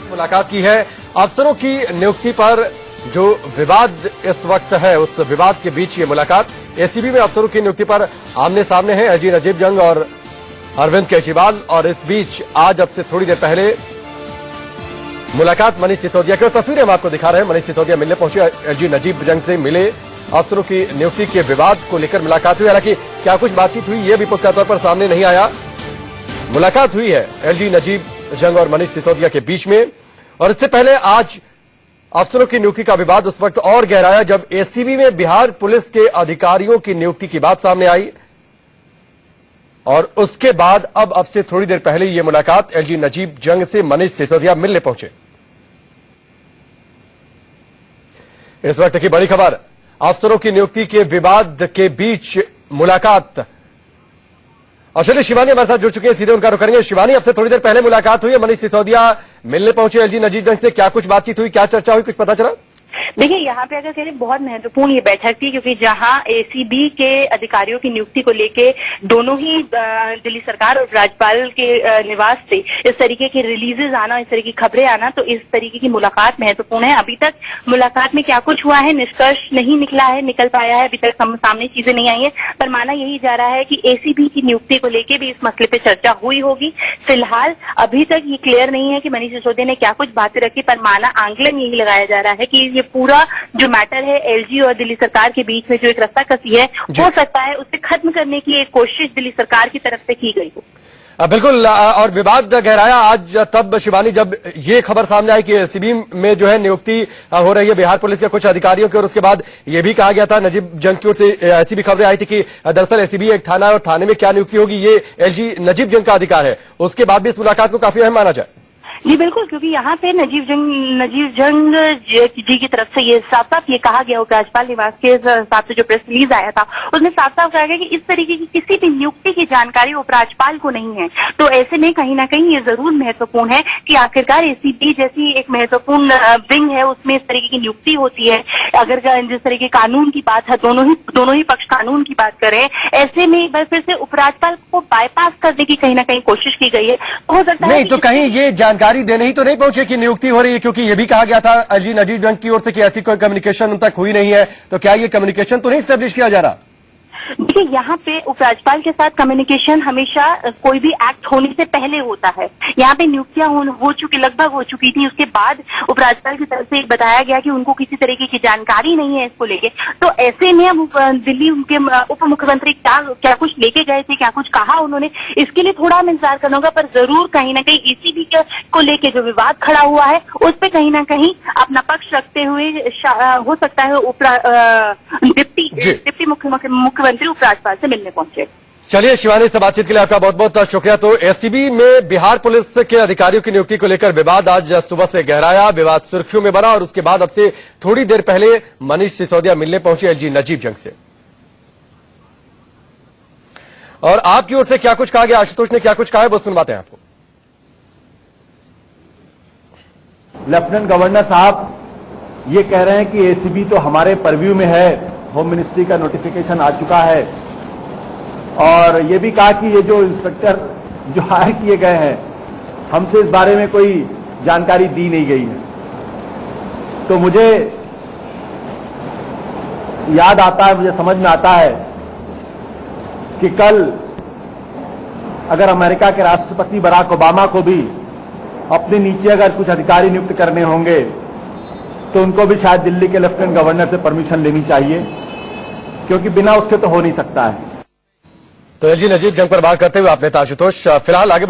मुलाकात की है अफसरों की नियुक्ति पर जो विवाद इस वक्त है उस विवाद के बीच ये मुलाकात एसीबी में अफसरों की नियुक्ति पर आमने सामने है एलजी नजीब जंग और अरविंद केजरीवाल। और इस बीच आज अब से थोड़ी देर पहले मुलाकात मनीष सिसोदिया की तस्वीरें हम आपको दिखा रहे हैं। मनीष सिसोदिया मिलने पहुंचे, एलजी नजीब जंग से मिले, अफसरों की नियुक्ति के विवाद को लेकर मुलाकात हुई। हालांकि क्या कुछ बातचीत हुई ये भी पुख्ता तौर पर सामने नहीं आया। मुलाकात हुई है एलजी नजीब जंग और मनीष सिसोदिया के बीच में। और इससे पहले आज अफसरों की नियुक्ति का विवाद उस वक्त और गहराया जब एसीबी में बिहार पुलिस के अधिकारियों की नियुक्ति की बात सामने आई। और उसके बाद अब से थोड़ी देर पहले ये मुलाकात एलजी नजीब जंग से मनीष सिसोदिया मिलने पहुंचे। इस वक्त की बड़ी खबर, अफसरों की नियुक्ति के विवाद के बीच मुलाकात। और चलिए शिवानी हमारे साथ जुड़ चुके हैं, सीधे उनका रुख करेंगे। शिवानी, अब से थोड़ी देर पहले मुलाकात हुई है, मनीष सिसोदिया मिलने पहुंचे एलजी नजीब जंग से, क्या कुछ बातचीत हुई, क्या चर्चा हुई, कुछ पता चला? देखिए, यहाँ पे अगर कहें बहुत महत्वपूर्ण ये बैठक थी क्योंकि जहाँ एसीबी के अधिकारियों की नियुक्ति को लेके दोनों ही दिल्ली सरकार और राज्यपाल के निवास से इस तरीके की रिलीजेज आना, इस तरीके की खबरें आना, तो इस तरीके की मुलाकात महत्वपूर्ण है। अभी तक मुलाकात में क्या कुछ हुआ है, निष्कर्ष नहीं निकल पाया है, अभी तक सामने चीजें नहीं आई है, पर माना यही जा रहा है कि एसीबी की नियुक्ति को लेकर भी इस मसले पे चर्चा हुई होगी। फिलहाल अभी तक ये क्लियर नहीं है कि मनीष सिसोदिया ने क्या कुछ बातें रखी, पर माना आंकलन यही लगाया जा रहा है कि ये पूरा जो मैटर है एलजी और दिल्ली सरकार के बीच में जो एक रस्साकसी है, हो सकता है उसे खत्म करने की एक कोशिश दिल्ली सरकार की तरफ से की गई हो। बिल्कुल। और विवाद गहराया आज तब शिवानी जब ये खबर सामने आई कि एसीबी में जो है नियुक्ति हो रही है बिहार पुलिस के कुछ अधिकारियों की। और उसके बाद ये भी कहा गया था नजीब जंग की ओर से, ऐसी भी खबरें आई थी कि दरअसल एसीबी एक थाना है और थाने में क्या नियुक्ति होगी ये एलजी नजीब जंग का अधिकार है। उसके बाद भी इस मुलाकात को काफी अहम माना जाए। जी बिल्कुल, क्योंकि यहाँ पे नजीब जंग जी की तरफ से ये साफ साफ ये कहा गया, राज्यपाल निवास के हिसाब से जो प्रेस रिलीज आया था उसमें साफ साफ कहा गया कि इस तरीके की किसी भी नियुक्ति की जानकारी उपराज्यपाल को नहीं है। तो ऐसे में कहीं ना कहीं ये जरूर महत्वपूर्ण है कि आखिरकार एसीबी जैसी एक महत्वपूर्ण विंग है उसमें इस तरीके की नियुक्ति होती है। अगर जिस तरीके कानून की बात है, दोनों ही पक्ष कानून की बात करें, ऐसे में एक बार फिर से उपराज्यपाल को बाईपास करने की कहीं ना कहीं कोशिश की गई है। हो सकता है तो कहीं ये जानकारी देने ही तो नहीं पहुंचे कि नियुक्ति हो रही है, क्योंकि ये भी कहा गया था एलजी नजीब जंग की ओर से कि ऐसी कोई कम्युनिकेशन उन तक हुई नहीं है। तो क्या ये कम्युनिकेशन तो नहीं स्टैब्लिश किया जा रहा? देखिए, यहाँ पे उपराज्यपाल के साथ कम्युनिकेशन हमेशा कोई भी एक्ट होने से पहले होता है। यहाँ पे नियुक्तियां लगभग हो चुकी थी, उसके बाद उपराज्यपाल की तरफ से बताया गया कि उनको किसी तरीके की जानकारी नहीं है इसको लेके। तो ऐसे में अब दिल्ली उनके उप मुख्यमंत्री क्या कुछ लेके गए थे, क्या कुछ कहा उन्होंने, इसके लिए थोड़ा हम इंतजार करना होगा। पर जरूर कहीं ना कहीं एसीबी को लेके जो विवाद खड़ा हुआ है उस पर कहीं ना कहीं अपना पक्ष रखते हुए हो सकता है डिप्टी मुख्यमंत्री उपराज्यपाल से मिलने पहुंचे। चलिए शिवानी, से बातचीत के लिए आपका बहुत बहुत शुक्रिया। तो एसीबी में बिहार पुलिस के अधिकारियों की नियुक्ति को लेकर विवाद आज सुबह से गहराया, विवाद सुर्खियों में बना। और उसके बाद अब से थोड़ी देर पहले मनीष सिसोदिया मिलने पहुंचे एलजी नजीब जंग से। और आपकी ओर से क्या कुछ कहा गया, आशुतोष ने क्या कुछ कहा है, वो सुनवाते हैं आपको। लेफ्टिनेंट गवर्नर साहब ये कह रहे हैं कि एसीबी तो हमारे परव्यू में है, होम मिनिस्ट्री का नोटिफिकेशन आ चुका है। और ये भी कहा कि ये जो इंस्पेक्टर जो हायर किए गए हैं हमसे इस बारे में कोई जानकारी दी नहीं गई है। तो मुझे याद आता है, मुझे समझ में आता है कि कल अगर अमेरिका के राष्ट्रपति बराक ओबामा को भी अपने नीचे अगर कुछ अधिकारी नियुक्त करने होंगे तो उनको भी शायद दिल्ली के लेफ्टिनेंट गवर्नर से परमिशन लेनी चाहिए, क्योंकि बिना उसके तो हो नहीं सकता है। तो एलजी नजीब जंग पर बात करते हुए आपने आशुतोष, फिलहाल आगे